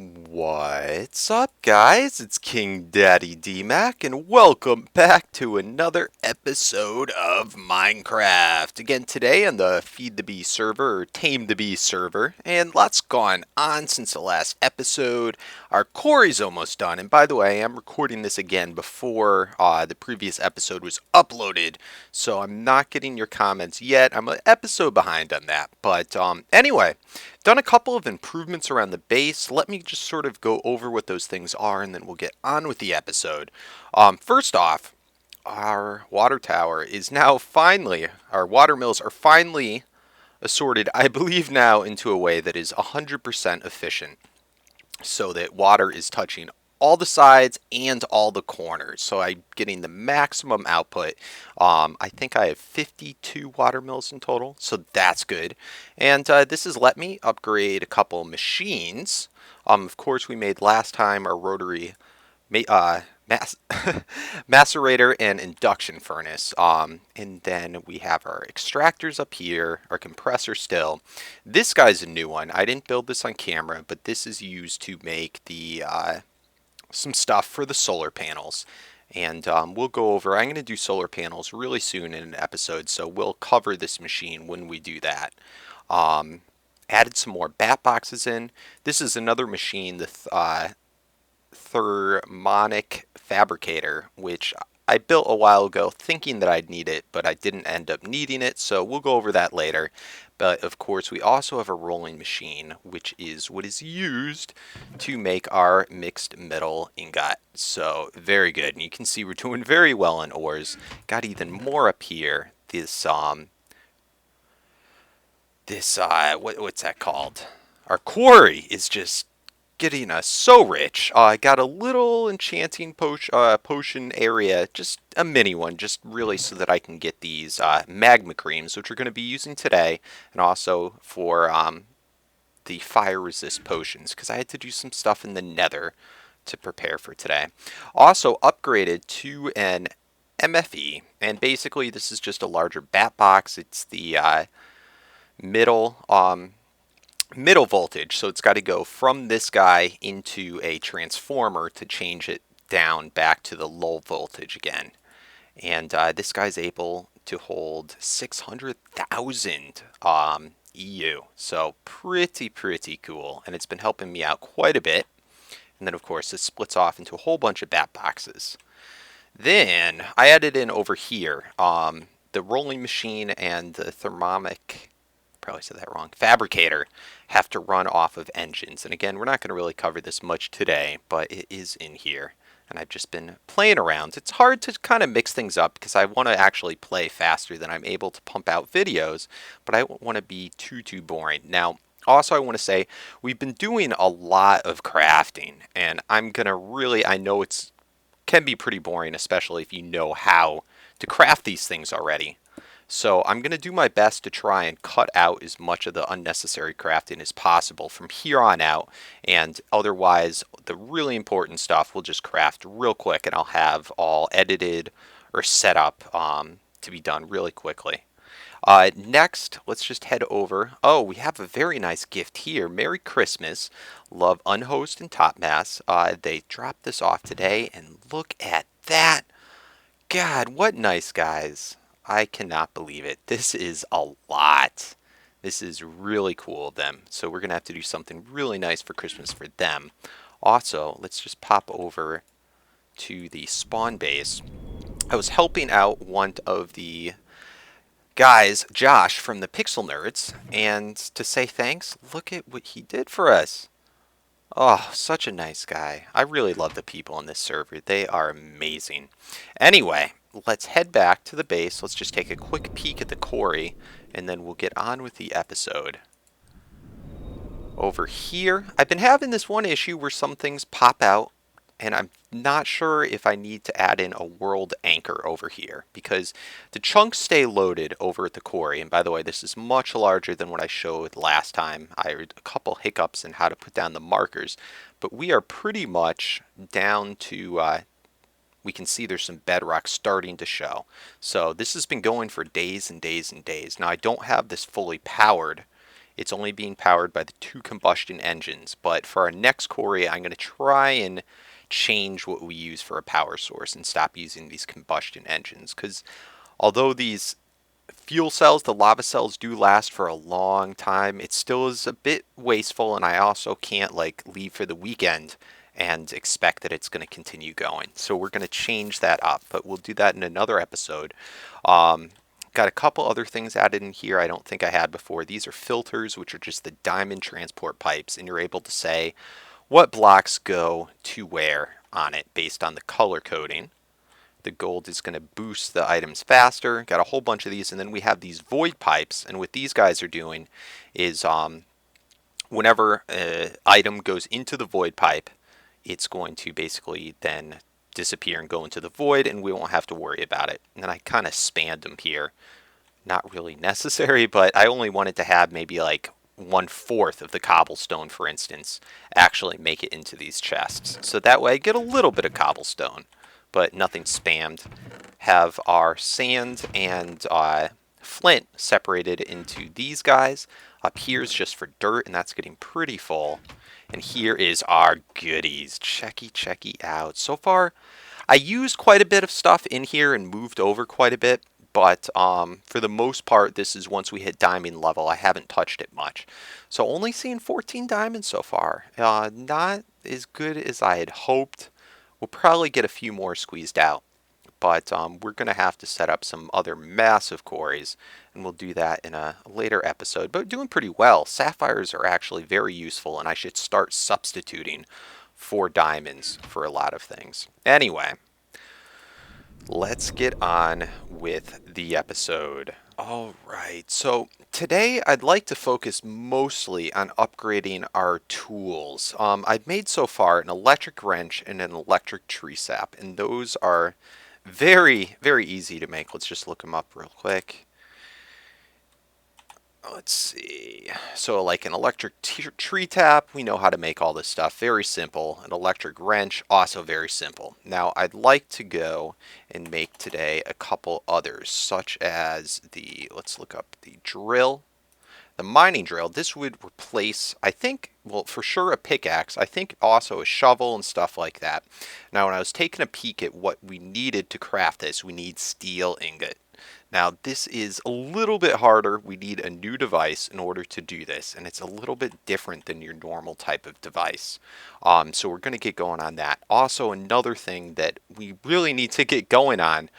What's up, guys? It's KingDaddyDMAC, and welcome back to another episode of Minecraft. Again, today on the Feed the Bee server, or Tame the Bee server, and lots gone on since the last episode. Our quarry's almost done, and by the way, I'm recording this again before the previous episode was uploaded, so I'm not getting your comments yet. I'm an episode behind on that, but anyway. Done a couple of improvements around the base. Let me just sort of go over what those things are, and then we'll get on with the episode. First off, our water tower is now finally, our water mills are finally assorted, I believe now, into a way that is 100% efficient, so that water is touching all the sides and all the corners. So I'm getting the maximum output. I think I have 52 water mills in total, so that's good. And this has let me upgrade a couple machines. Of course, we made last time our rotary macerator and induction furnace. And then we have our extractors up here, our compressor still. This guy's a new one. I didn't build this on camera, but this is used to make the some stuff for the solar panels. And we'll go over, I'm going to do solar panels really soon in an episode, so we'll cover this machine when we do that. Added some more bat boxes in. This is another machine, the thermonic fabricator, which I built a while ago thinking that I'd need it, but I didn't end up needing it, so we'll go over that later. But of course, we also have a rolling machine, which is what is used to make our mixed metal ingot. So very good. And you can see we're doing very well in ores. Got even more up here. What's that called? Our quarry is just getting us so rich. I got a little enchanting potion area, just a mini one, just really so that I can get these magma creams, which we're going to be using today, and also for the fire resist potions, because I had to do some stuff in the nether to prepare for today. Also upgraded to an MFE, and basically this is just a larger bat box. It's the middle voltage, so it's got to go from this guy into a transformer to change it down back to the low voltage again. And this guy's able to hold 600,000 EU, so pretty cool, and it's been helping me out quite a bit. And then of course this splits off into a whole bunch of bat boxes. Then I added in over here the rolling machine and the thermonic, probably said that wrong, fabricator, have to run off of engines. And again, we're not going to really cover this much today, but it is in here. And I've just been playing around. It's hard to kind of mix things up because I want to actually play faster than I'm able to pump out videos, but I don't want to be too boring. Now, also I want to say we've been doing a lot of crafting, and I'm going to really, I know it's can be pretty boring, especially if you know how to craft these things already. So I'm going to do my best to try and cut out as much of the unnecessary crafting as possible from here on out. And otherwise, the really important stuff we'll just craft real quick, and I'll have all edited or set up to be done really quickly. Next, let's just head over. Oh, we have a very nice gift here. Merry Christmas. Love Unhost and Topmass. They dropped this off today, and look at that. God, what nice guys. I cannot believe it. This is a lot. This is really cool of them. So we're going to have to do something really nice for Christmas for them. Also, let's just pop over to the spawn base. I was helping out one of the guys, Josh from the Pixel Nerds, and to say thanks, look at what he did for us. Oh, such a nice guy. I really love the people on this server. They are amazing. Anyway, let's head back to the base. Let's just take a quick peek at the quarry, and then we'll get on with the episode. Over here, I've been having this one issue where some things pop out, and I'm not sure if I need to add in a world anchor over here, because the chunks stay loaded over at the quarry. And by the way, this is much larger than what I showed last time. I had a couple hiccups in how to put down the markers, but we are pretty much down to we can see there's some bedrock starting to show. So this has been going for days and days and days. Now I don't have this fully powered, It's only being powered by the 2 combustion engines, but for our next Quarry, I'm going to try and change what we use for a power source and stop using these combustion engines, because although these fuel cells, the lava cells, do last for a long time, it still is a bit wasteful, and I also can't like leave for the weekend and expect that it's going to continue going. So we're going to change that up, but we'll do that in another episode. Um, Got a couple other things added in here I don't think I had before. These are filters, which are just the diamond transport pipes, and you're able to say what blocks go to where on it based on the color coding. The gold is going to boost the items faster. Got a whole bunch of these, and then we have these void pipes, and what these guys are doing is whenever an item goes into the void pipe, it's going to basically then disappear and go into the void, and we won't have to worry about it. And then I kind of spanned them here. Not really necessary, but I only wanted to have maybe like 1/4 of the cobblestone, for instance, actually make it into these chests. So that way I get a little bit of cobblestone, but nothing spammed. Have our sand and flint separated into these guys. Up here is just for dirt, and that's getting pretty full. And here is our goodies. Checky out. So far, I used quite a bit of stuff in here and moved over quite a bit, but for the most part, this is once we hit diamond level. I haven't touched it much. So only seeing 14 diamonds so far. Not as good as I had hoped. We'll probably get a few more squeezed out, but we're going to have to set up some other massive quarries, and we'll do that in a later episode. But doing pretty well. Sapphires are actually very useful, and I should start substituting for diamonds for a lot of things. Anyway, let's get on with the episode. All right, so today I'd like to focus mostly on upgrading our tools. I've made so far an electric wrench and an electric tree sap, and those are very easy to make. Let's just look them up real quick. Let's see. So like an electric tree tap, we know how to make all this stuff. Very simple. An electric wrench, also very simple. Now I'd like to go and make today a couple others, such as let's look up the drill. The mining drill, this would replace, I think, well, for sure a pickaxe. I think also a shovel and stuff like that. Now when I was taking a peek at what we needed to craft this, we need steel ingot. Now this is a little bit harder. We need a new device in order to do this, and it's a little bit different than your normal type of device. So we're going to get going on that. Also, another thing that we really need to get going on,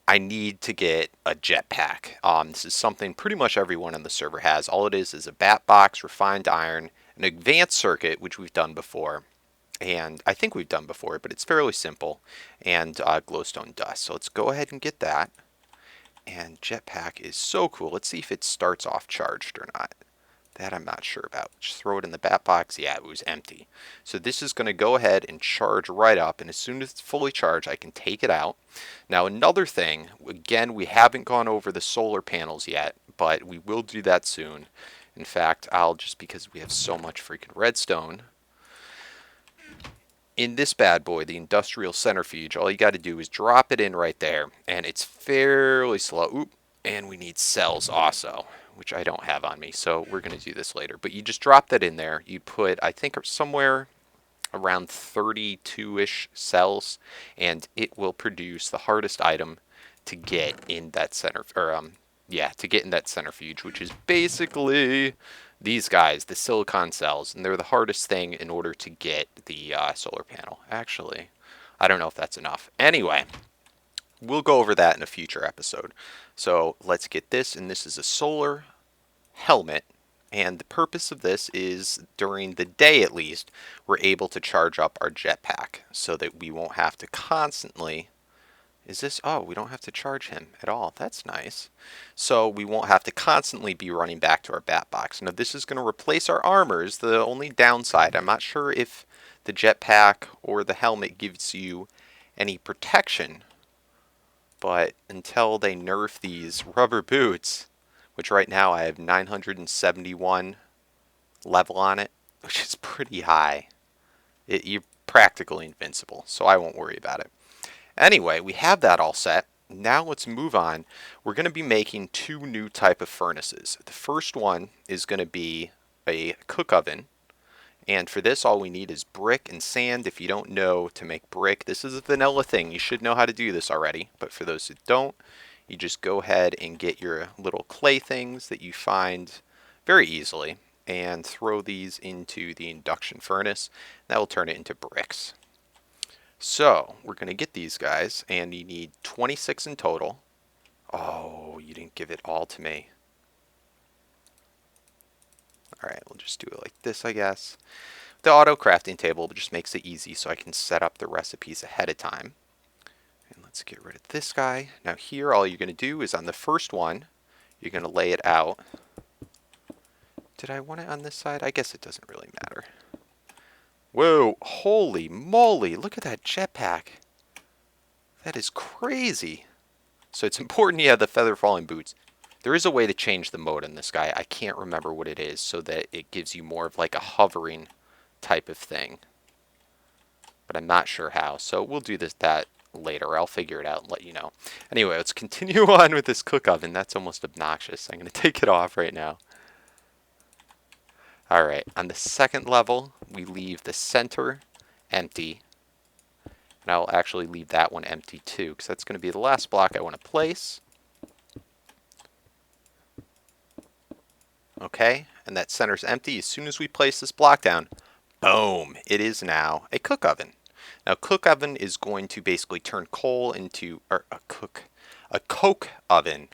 I need to get a jetpack. This is something pretty much everyone on the server has. All it is a bat box, refined iron, an advanced circuit, which we've done before, and I think we've done before, but it's fairly simple, and glowstone dust. So let's go ahead and get that. And jetpack is so cool. Let's see if it starts off charged or not. That I'm not sure about. Just throw it in the bat box. Yeah, it was empty. So this is going to go ahead and charge right up, and as soon as it's fully charged, I can take it out. Now another thing, again, we haven't gone over the solar panels yet, but we will do that soon. In fact, just because we have so much freaking redstone, in this bad boy, the industrial centrifuge, all you got to do is drop it in right there, and it's fairly slow. Oop, and we need cells also, which I don't have on me, so we're going to do this later. But you just drop that in there. You put, I think, somewhere around 32-ish cells, and it will produce the hardest item to get in that to get in that centrifuge, which is basically these guys, the silicon cells, and they're the hardest thing in order to get the solar panel. Actually, I don't know if that's enough. Anyway, we'll go over that in a future episode. So let's get this, and this is a solar helmet, and the purpose of this is during the day at least, we're able to charge up our jetpack so that we won't have to constantly... Oh, we don't have to charge him at all. That's nice. So we won't have to constantly be running back to our bat box. Now this is going to replace our armors. The only downside, I'm not sure if the jetpack or the helmet gives you any protection, but until they nerf these rubber boots, which right now I have 971 level on it, which is pretty high, you're practically invincible, so I won't worry about it. Anyway, we have that all set. now let's move on. We're going to be making two new type of furnaces. The first one is going to be a cook oven. And for this, all we need is brick and sand. If you don't know to make brick, this is a vanilla thing. You should know how to do this already. But for those who don't, you just go ahead and get your little clay things that you find very easily and throw these into the induction furnace. That will turn it into bricks. So we're going to get these guys, and you need 26 in total. Oh, you didn't give it all to me. All right, we'll just do it like this, I guess. The auto crafting table just makes it easy so I can set up the recipes ahead of time. And let's get rid of this guy. Now here, all you're going to do is on the first one, you're going to lay it out. Did I want it on this side? I guess it doesn't really matter. Whoa, holy moly, look at that jetpack. That is crazy. So it's important you have the feather falling boots. There is a way to change the mode on this guy. I can't remember what it is so that it gives you more of like a hovering type of thing. But I'm not sure how. So we'll do that later. I'll figure it out and let you know. Anyway, let's continue on with this cook oven. That's almost obnoxious. I'm going to take it off right now. Alright, on the second level, we leave the center empty. And I'll actually leave that one empty too, because that's going to be the last block I want to place. Okay, and that center's empty. As soon as we place this block down, boom, it is now a cook oven. Now, cook oven is going to basically turn coal into, or a coke oven.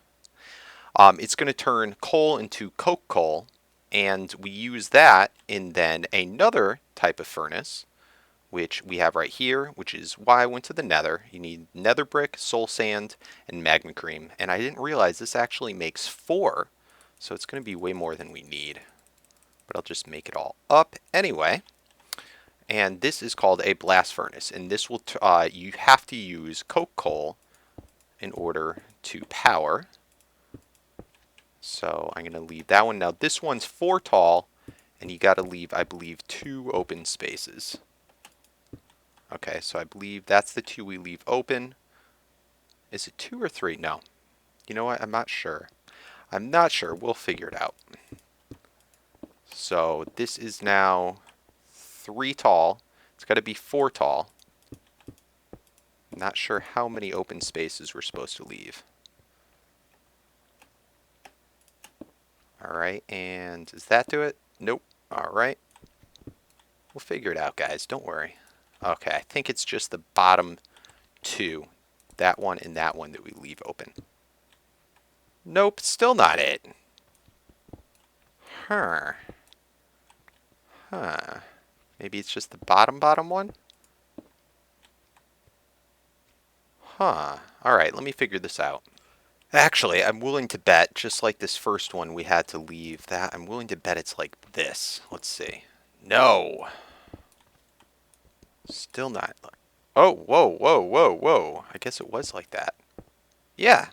It's going to turn coal into coke coal, and we use that in then another type of furnace, which we have right here, which is why I went to the nether. You need nether brick, soul sand, and magma cream. And I didn't realize this actually makes 4, so it's going to be way more than we need. But I'll just make it all up anyway. And this is called a blast furnace, and this will you have to use coke coal in order to power. So I'm going to leave that one. Now this one's 4 tall, and you got to leave, I believe, 2 open spaces. Okay, so I believe that's the 2 we leave open. Is it 2 or 3? No. You know what? I'm not sure. I'm not sure. We'll figure it out. So this is now 3 tall. It's got to be 4 tall. I'm not sure how many open spaces we're supposed to leave. Alright, and does that do it? Nope. Alright. We'll figure it out, guys. Don't worry. Okay, I think it's just the bottom 2. That one and that one that we leave open. Nope, still not it. Huh. Maybe it's just the bottom one? Huh. Alright, let me figure this out. Actually, I'm willing to bet, just like this first one we had to leave that, I'm willing to bet it's like this. Let's see. No. Still not. Oh, whoa. I guess it was like that. Yeah.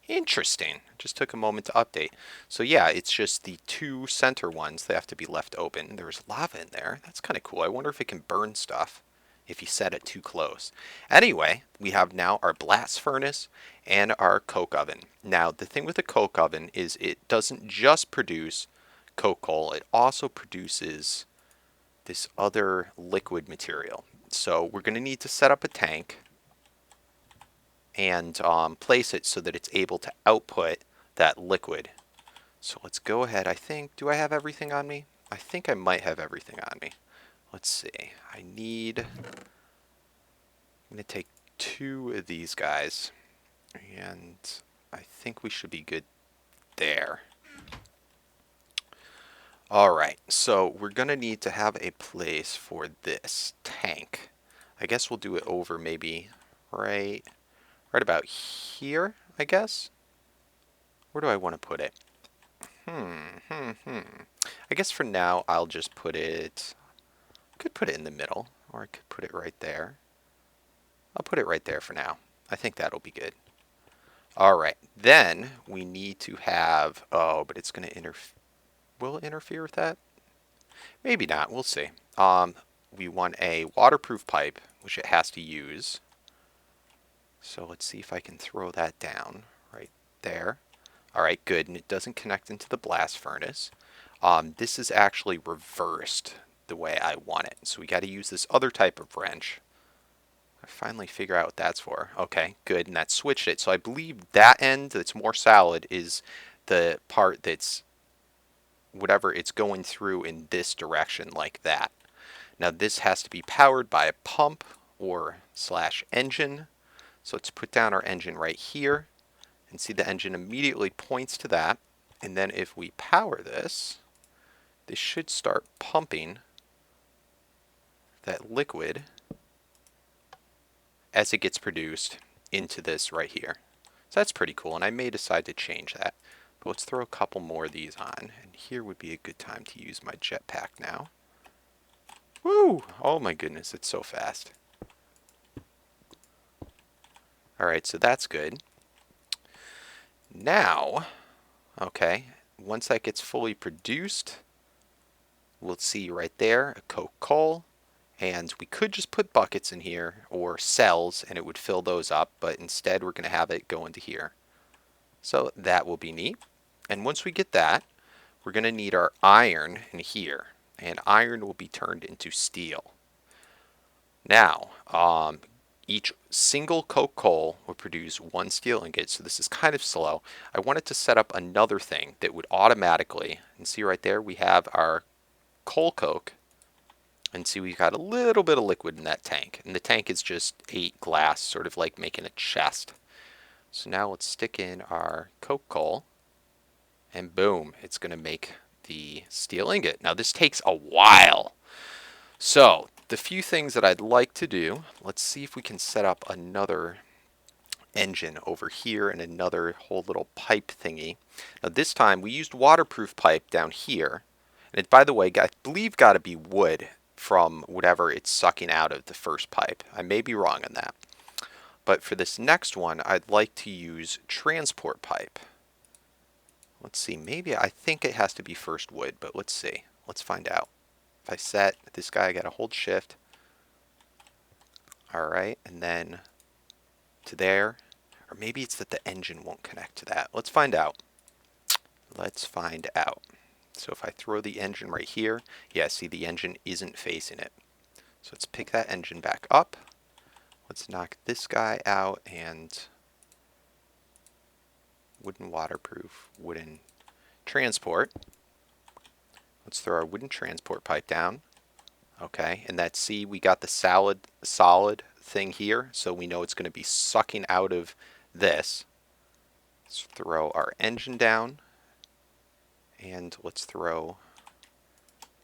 Interesting. Just took a moment to update. So yeah, it's just the 2 center ones. They have to be left open. There's lava in there. That's kind of cool. I wonder if it can burn stuff if you set it too close. Anyway, we have now our blast furnace and our coke oven. Now, the thing with the coke oven is it doesn't just produce coke coal. It also produces this other liquid material. So we're going to need to set up a tank and place it so that it's able to output that liquid. So let's go ahead. I think, do I have everything on me? I think I might have everything on me. Let's see. I'm going to take 2 of these guys, and I think we should be good there. Alright, so we're going to need to have a place for this tank. I guess we'll do it over maybe right about here, I guess. Where do I want to put it? I guess for now I'll just put it, could put it in the middle, or I could put it right there. I'll put it right there for now. I think that'll be good. Alright, then we need to have, oh, but it's going to will it interfere with that? Maybe not, we'll see. We want a waterproof pipe, which it has to use. So let's see if I can throw that down right there. All right, good, and it doesn't connect into the blast furnace. This is actually reversed the way I want it. So we got to use this other type of wrench. I finally figure out what that's for. Okay, good, and that switched it. So I believe that end that's more solid is the part that's whatever it's going through in this direction like that. Now this has to be powered by a pump or slash engine. So let's put down our engine right here and see the engine immediately points to that. And then if we power this, this should start pumping that liquid as it gets produced into this right here. So that's pretty cool, and I may decide to change that. But let's throw a couple more of these on, and here would be a good time to use my jetpack now. Woo! Oh my goodness, it's so fast. Alright, so that's good. Now, okay, once that gets fully produced, we'll see right there a coke coal. And we could just put buckets in here or cells and it would fill those up, but instead we're going to have it go into here. So that will be neat. And once we get that, we're going to need our iron in here. And iron will be turned into steel. Now, each single coke coal will produce one steel ingot, so this is kind of slow. I wanted to set up another thing that would automatically, and see right there, we have our coal coke. And see, we've got a little bit of liquid in that tank. And the tank is just 8 glass, sort of like making a chest. So now let's stick in our coke coal. And boom, it's going to make the steel ingot. Now this takes a while. So the few things that I'd like to do, let's see if we can set up another engine over here and another whole little pipe thingy. Now this time we used waterproof pipe down here. And it, by the way, I believe got to be wood from whatever it's sucking out of the first pipe. I may be wrong on that. But for this next one, I'd like to use transport pipe. Let's see, maybe I think it has to be first wood, but let's see. Let's find out. If I set this guy, I gotta hold shift. Alright, and then to there. Or maybe it's that the engine won't connect to that. Let's find out. Let's find out. So if I throw the engine right here, yeah, see the engine isn't facing it. So let's pick that engine back up. Let's knock this guy out and wooden waterproof, wooden transport. Let's throw our wooden transport pipe down. Okay, and that, see, we got the solid thing here, so we know it's going to be sucking out of this. Let's throw our engine down. And let's throw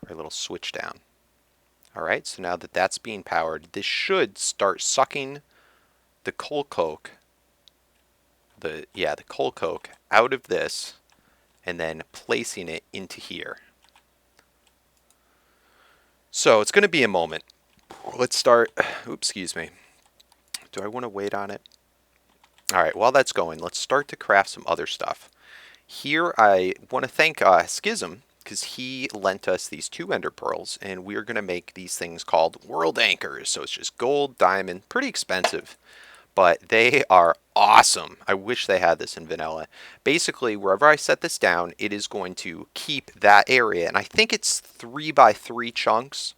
our little switch down. Alright, so now that that's being powered, this should start sucking the coal coke, the coal coke out of this and then placing it into here. So it's going to be a moment. Let's start, oops, excuse me. Do I want to wait on it? Alright, while that's going, let's start to craft some other stuff. Here I want to thank Schism, because he lent us these 2 ender pearls, and we're going to make these things called world anchors. So it's just gold, diamond, pretty expensive, but they are awesome. I wish they had this in vanilla. Basically, wherever I set this down, it is going to keep that area, and I think it's 3x3 chunks.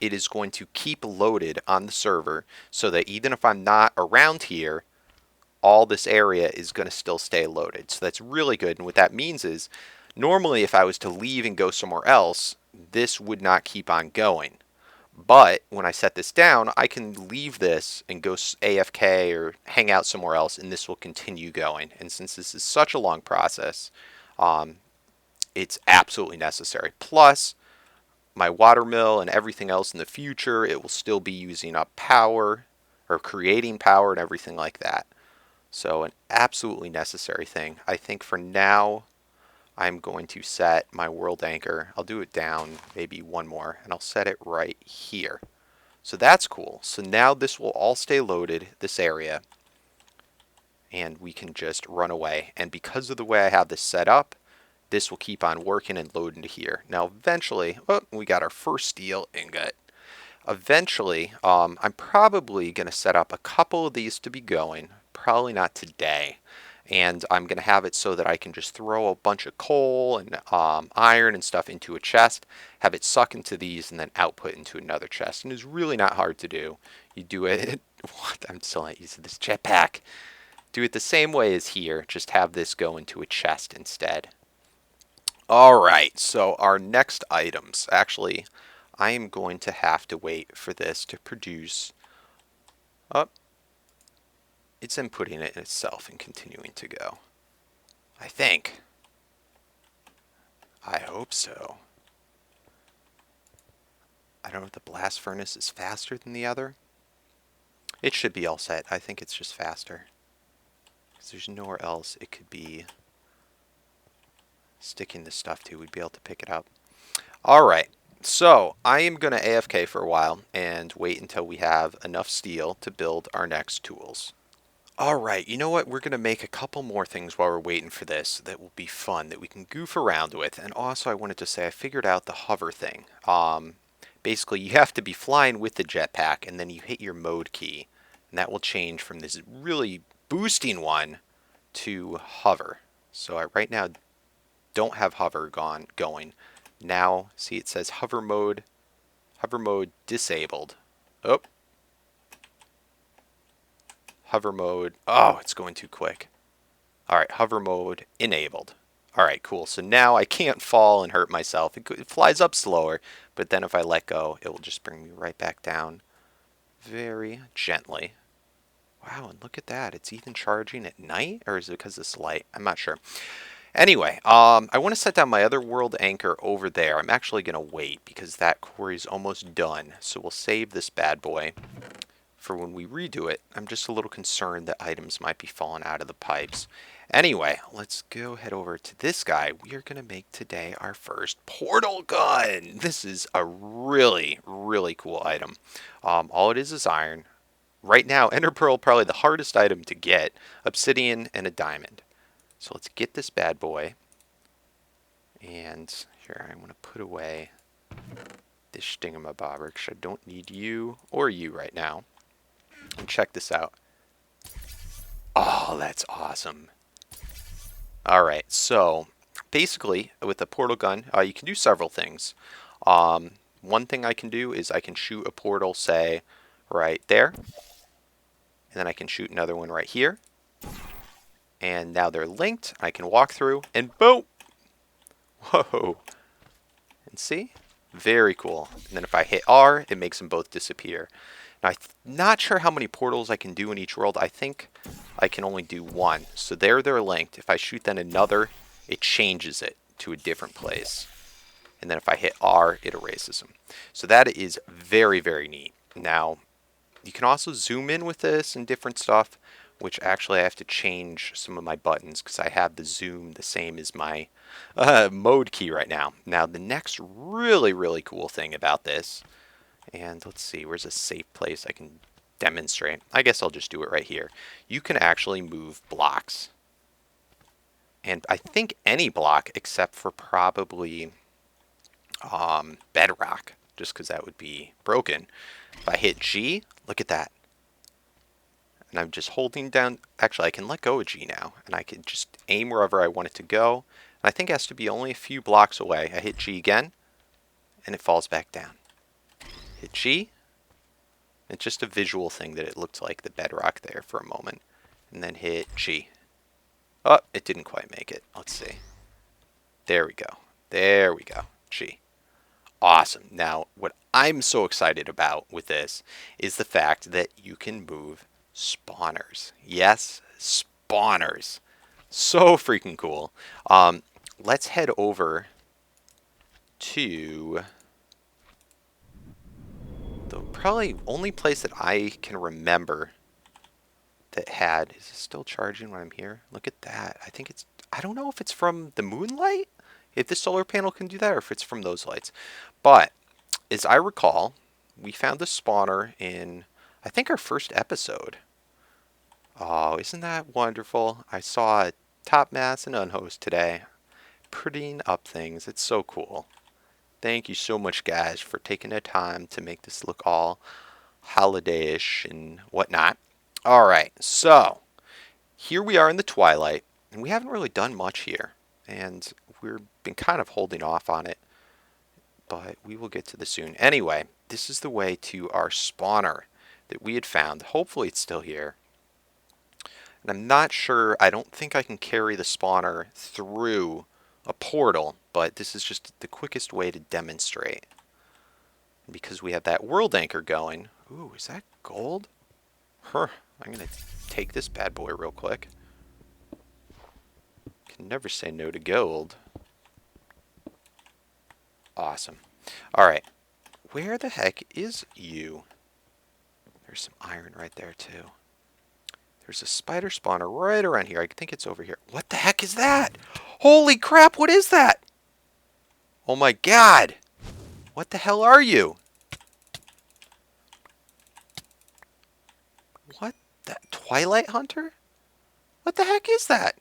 It is going to keep loaded on the server so that even if I'm not around here, all this area is going to still stay loaded. So that's really good. And what that means is, normally if I was to leave and go somewhere else, this would not keep on going. But when I set this down, I can leave this and go AFK or hang out somewhere else, and this will continue going. And since this is such a long process, it's absolutely necessary. Plus, my water mill and everything else in the future, it will still be using up power or creating power and everything like that. So an absolutely necessary thing. I think for now, I'm going to set my world anchor. I'll do it down maybe one more, and I'll set it right here. So that's cool. So now this will all stay loaded, this area, and we can just run away. And because of the way I have this set up, this will keep on working and load into here. Now eventually, oh, we got our first steel ingot. Eventually, I'm probably going to set up a couple of these to be going. Probably not today. And I'm going to have it so that I can just throw a bunch of coal and iron and stuff into a chest, have it suck into these, and then output into another chest. And it's really not hard to do. You do it. What? I'm still not used to this jetpack. Do it the same way as here. Just have this go into a chest instead. Alright, so our next items. Actually, I am going to have to wait for this to produce. Oh, it's inputting it itself and continuing to go. I think. I hope so. I don't know if the blast furnace is faster than the other. It should be all set. I think it's just faster. Because there's nowhere else it could be sticking the stuff to. We'd be able to pick it up. Alright, so I am going to AFK for a while and wait until we have enough steel to build our next tools. Alright, you know what? We're going to make a couple more things while we're waiting for this that will be fun, that we can goof around with. And also I wanted to say I figured out the hover thing. Basically, you have to be flying with the jetpack, and then you hit your mode key. And that will change from this really boosting one to hover. So I right now don't have hover going. Now, see it says hover mode disabled. Oh. Hover mode. Oh, it's going too quick. Alright, hover mode enabled. Alright, cool. So now I can't fall and hurt myself. It flies up slower, but then if I let go, it will just bring me right back down very gently. Wow, and look at that. It's even charging at night? Or is it because it's light? I'm not sure. Anyway, I want to set down my other world anchor over there. I'm actually going to wait because that quarry's almost done. So we'll save this bad boy for when we redo it. I'm just a little concerned that items might be falling out of the pipes. Anyway, let's go head over to this guy. We are going to make today our first portal gun. This is a really, really cool item. All it is iron. Right now, Ender Pearl, probably the hardest item to get. Obsidian and a diamond. So let's get this bad boy. And here, I want to put away this stingamabobber because I don't need you or you right now. And check this out. Oh, that's awesome. Alright, so basically with a portal gun, you can do several things. One thing I can do is I can shoot a portal, say, right there. And then I can shoot another one right here. And now they're linked. I can walk through and boom! Whoa! And see? Very cool. And then if I hit R, it makes them both disappear. Now, I'm not sure how many portals I can do in each world. I think I can only do one. So there they're linked. If I shoot then another, it changes it to a different place. And then if I hit R, it erases them. So that is very, very neat. Now, you can also zoom in with this and different stuff, which actually I have to change some of my buttons because I have the zoom the same as my mode key right now. Now, the next really, really cool thing about this, and let's see, where's a safe place I can demonstrate? I guess I'll just do it right here. You can actually move blocks. And I think any block except for probably bedrock, just because that would be broken. If I hit G, look at that. And I'm just holding down, actually I can let go of G now, and I can just aim wherever I want it to go. And I think it has to be only a few blocks away. I hit G again, and it falls back down. Hit G. It's just a visual thing that it looked like the bedrock there for a moment. And then hit G. Oh, it didn't quite make it. Let's see. There we go. There we go. G. Awesome. Now, what I'm so excited about with this is the fact that you can move spawners. Yes, spawners. So freaking cool. Let's head over to the probably only place that I can remember that had. Is it still charging when I'm here? Look at that. I think it's, I don't know if it's from the moonlight, if the solar panel can do that, or if it's from those lights. But as I recall, we found the spawner in, I think, our first episode. Oh, isn't that wonderful? I saw Top Mass and Unhost today, prettying up things. It's so cool. Thank you so much, guys, for taking the time to make this look all holiday-ish and whatnot. All right, so here we are in the twilight, and we haven't really done much here, and we've been kind of holding off on it, but we will get to this soon. Anyway, this is the way to our spawner that we had found. Hopefully it's still here. And I'm not sure, I don't think I can carry the spawner through a portal, but this is just the quickest way to demonstrate. Because we have that world anchor going. Ooh, is that gold? Huh, I'm going to take this bad boy real quick. Can never say no to gold. Awesome. Alright, where the heck is you? There's some iron right there too. There's a spider spawner right around here. I think it's over here. What the heck is that? Holy crap, what is that? Oh my god! What the hell are you? What the? Twilight Hunter? What the heck is that?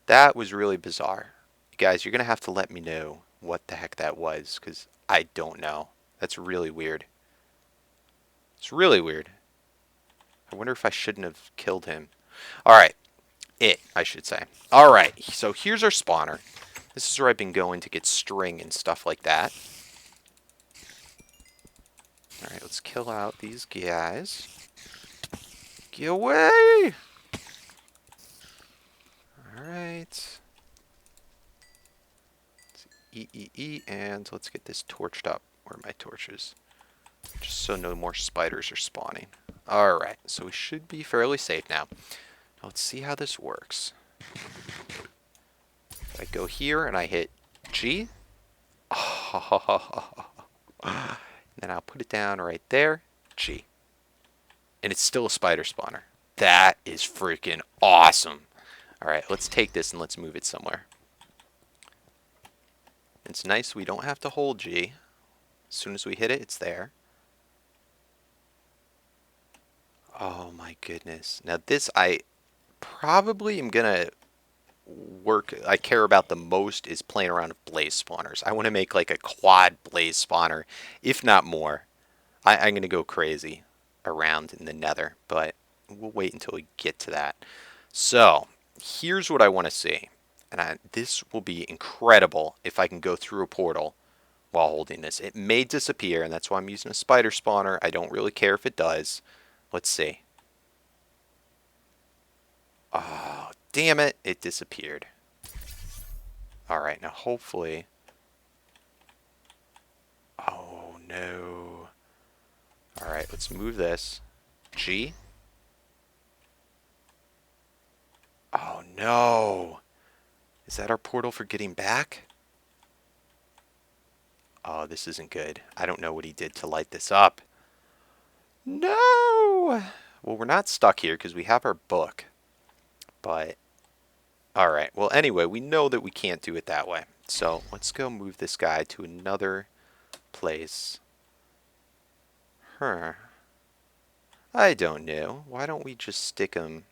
That was really bizarre. Guys, you're going to have to let me know what the heck that was, because I don't know. That's really weird. It's really weird. I wonder if I shouldn't have killed him. Alright. I should say. Alright, so here's our spawner. This is where I've been going to get string and stuff like that. Alright, let's kill out these guys. Get away! Alright. Eat, and let's get this torched up. Where are my torches? Just so no more spiders are spawning. Alright, so we should be fairly safe now. Now let's see how this works. If I go here and I hit G. And then I'll put it down right there. G. And it's still a spider spawner. That is freaking awesome. Alright, let's take this and let's move it somewhere. It's nice we don't have to hold G. As soon as we hit it, it's there. Oh my goodness. Now this, I probably am going to I care about the most is playing around with blaze spawners. I want to make like a quad blaze spawner, if not more. I'm going to go crazy around in the nether, but we'll wait until we get to that. So here's what I want to see. And this will be incredible if I can go through a portal while holding this. It may disappear, and that's why I'm using a spider spawner. I don't really care if it does. Let's see. Oh, damn it. It disappeared. Alright, now hopefully... Oh, no. Alright, let's move this. G. Oh, no. Is that our portal for getting back? Oh, this isn't good. I don't know what he did to light this up. No! Well, we're not stuck here because we have our book. But, alright. Well, anyway, we know that we can't do it that way. So, let's go move this guy to another place. Huh. I don't know. Why don't we just stick him...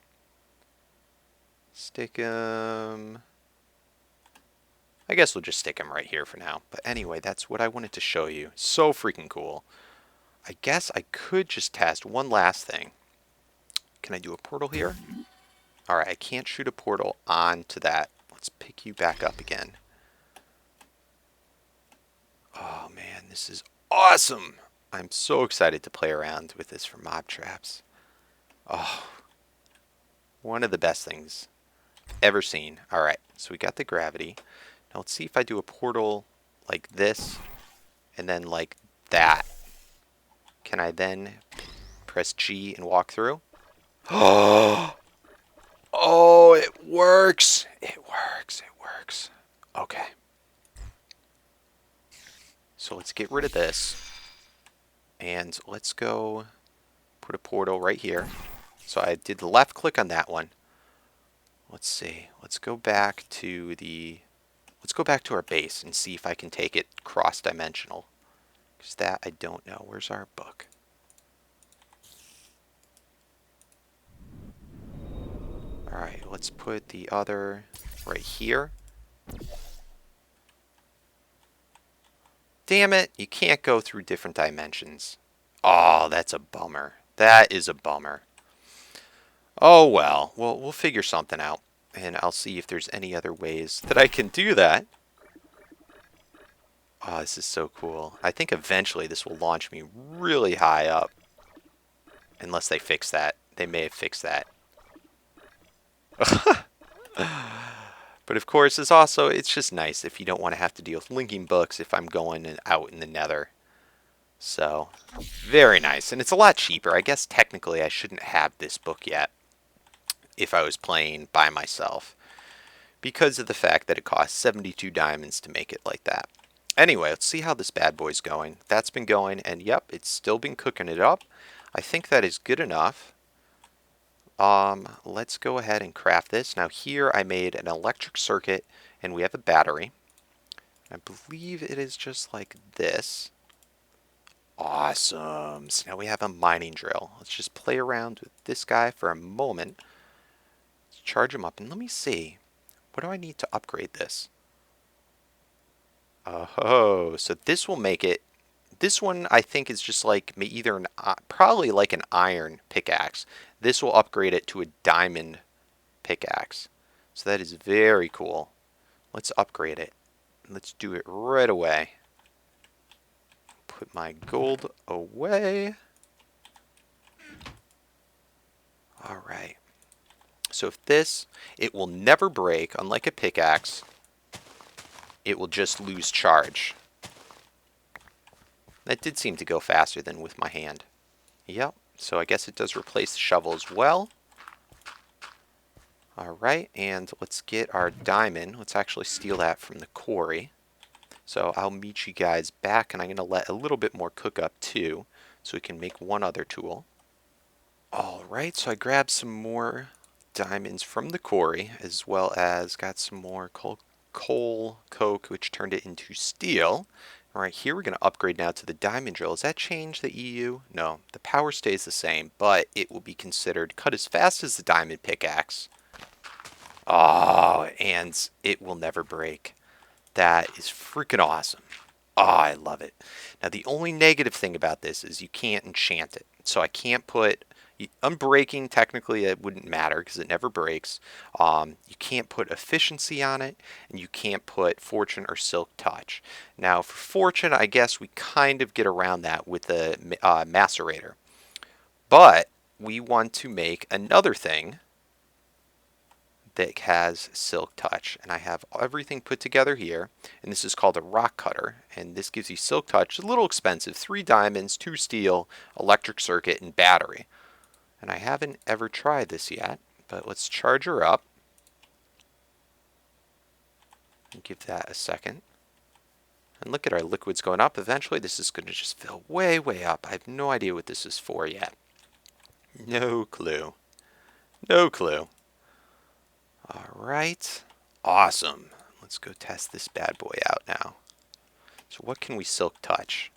I guess we'll just stick him right here for now. But anyway, that's what I wanted to show you. So freaking cool. I guess I could just test one last thing. Can I do a portal here? Alright, I can't shoot a portal onto that. Let's pick you back up again. Oh man, this is awesome! I'm so excited to play around with this for mob traps. Oh, one of the best things ever seen. Alright, so we got the gravity. Now let's see if I do a portal like this, and then like that. Can I then press G and walk through? Oh, it works! It works, it works. Okay. So let's get rid of this. And let's go put a portal right here. So I did the left click on that one. Let's see. Let's go back to our base and see if I can take it cross-dimensional. Because that I don't know. Where's our book? Alright, let's put the other right here. Damn it, you can't go through different dimensions. Oh, that's a bummer. That is a bummer. Oh well, we'll figure something out. And I'll see if there's any other ways that I can do that. Oh, this is so cool. I think eventually this will launch me really high up. Unless they fix that. They may have fixed that. But of course, it's just nice if you don't want to have to deal with linking books if I'm going out in the nether. So, very nice. And it's a lot cheaper. I guess technically I shouldn't have this book yet if I was playing by myself, because of the fact that it costs 72 diamonds to make it like that. Anyway, let's see how this bad boy's going. That's been going, and yep, it's still been cooking it up. I think that is good enough. Let's go ahead and craft this. Now here I made an electric circuit, and we have a battery. I believe it is just like this. Awesome. So now we have a mining drill. Let's just play around with this guy for a moment. Let's charge him up, and let me see. What do I need to upgrade this? Oh, so this will make it. This one I think is just like either probably like an iron pickaxe. This will upgrade it to a diamond pickaxe. So that is very cool. Let's upgrade it. Let's do it right away. Put my gold away. All right. So if this, it will never break, unlike a pickaxe. It will just lose charge. That did seem to go faster than with my hand. Yep, so I guess it does replace the shovel as well. Alright, and let's get our diamond. Let's actually steal that from the quarry. So I'll meet you guys back, and I'm going to let a little bit more cook up too, so we can make one other tool. Alright, so I grabbed some more diamonds from the quarry, as well as got some more coal coke, which turned it into steel. Alright, here we're going to upgrade now to the diamond drill. Does that change the EU? No, the power stays the same, but it will be considered cut as fast as the diamond pickaxe. Oh, and it will never break. That is freaking awesome. Oh, I love it. Now, the only negative thing about this is you can't enchant it. So I can't put... Unbreaking, technically, it wouldn't matter because it never breaks. You can't put efficiency on it, and you can't put fortune or silk touch. Now, for fortune, I guess we kind of get around that with the macerator. But we want to make another thing that has silk touch, and I have everything put together here, and this is called a rock cutter, and this gives you silk touch. It's a little expensive, 3 diamonds, 2 steel, electric circuit, and battery. And I haven't ever tried this yet, but let's charge her up. And give that a second. And look at our liquids going up. Eventually this is going to just fill way, way up. I have no idea what this is for yet. No clue. No clue. Alright. Awesome. Let's go test this bad boy out now. So what can we silk touch?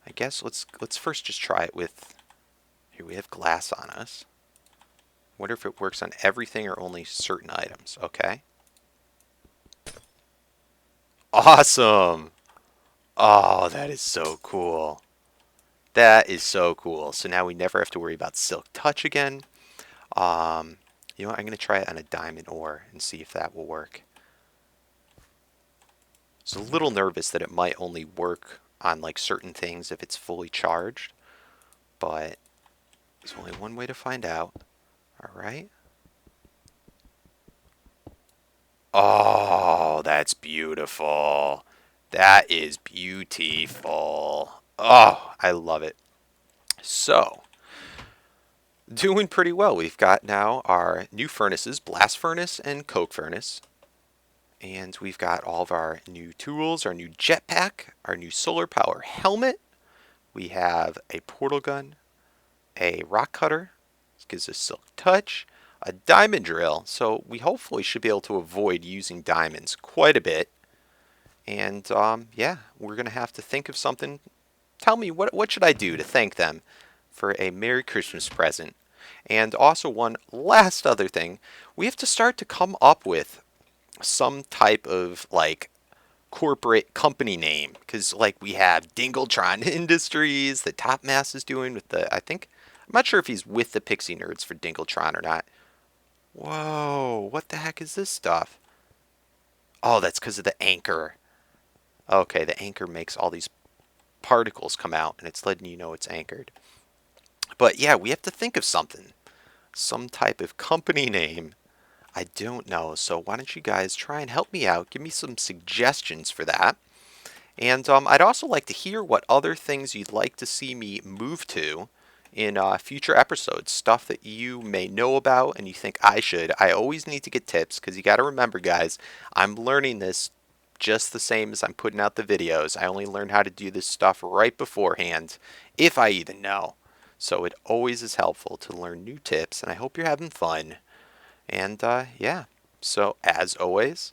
I guess let's first just try it with... Here we have glass on us. Wonder if it works on everything or only certain items. Okay. Awesome! Oh, that is so cool. That is so cool. So now we never have to worry about silk touch again. You know what? I'm going to try it on a diamond ore and see if that will work. I was a little nervous that it might only work on like certain things if it's fully charged. But... there's only one way to find out. Alright. Oh, that's beautiful. That is beautiful. Oh, I love it. So, doing pretty well. We've got now our new furnaces, blast furnace and coke furnace. And we've got all of our new tools, our new jetpack, our new solar power helmet. We have a portal gun, a rock cutter, this gives us silk touch, a diamond drill, so we hopefully should be able to avoid using diamonds quite a bit. And yeah, we're going to have to think of something. Tell me, what should I do to thank them for a Merry Christmas present? And also one last other thing, we have to start to come up with some type of like corporate company name, because like we have Dingletron Industries that Top Mass is doing with the, I think, I'm not sure if he's with the Pixie Nerds for Dingletron or not. Whoa, what the heck is this stuff? Oh, that's because of the anchor. Okay, the anchor makes all these particles come out, and it's letting you know it's anchored. But yeah, we have to think of something. Some type of company name. I don't know, so why don't you guys try and help me out? Give me some suggestions for that. And I'd also like to hear what other things you'd like to see me move to in future episodes. Stuff that you may know about and you think I should. I always need to get tips because you got to remember, guys, I'm learning this just the same as I'm putting out the videos. I only learned how to do this stuff right beforehand, if I even know. So it always is helpful to learn new tips, and I hope you're having fun. And yeah, so as always,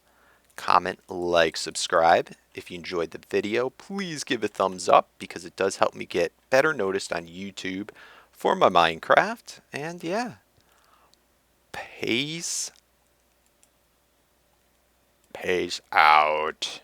comment, like, subscribe. If you enjoyed the video, please give a thumbs up because it does help me get better noticed on YouTube for my Minecraft. And yeah, peace. Peace out.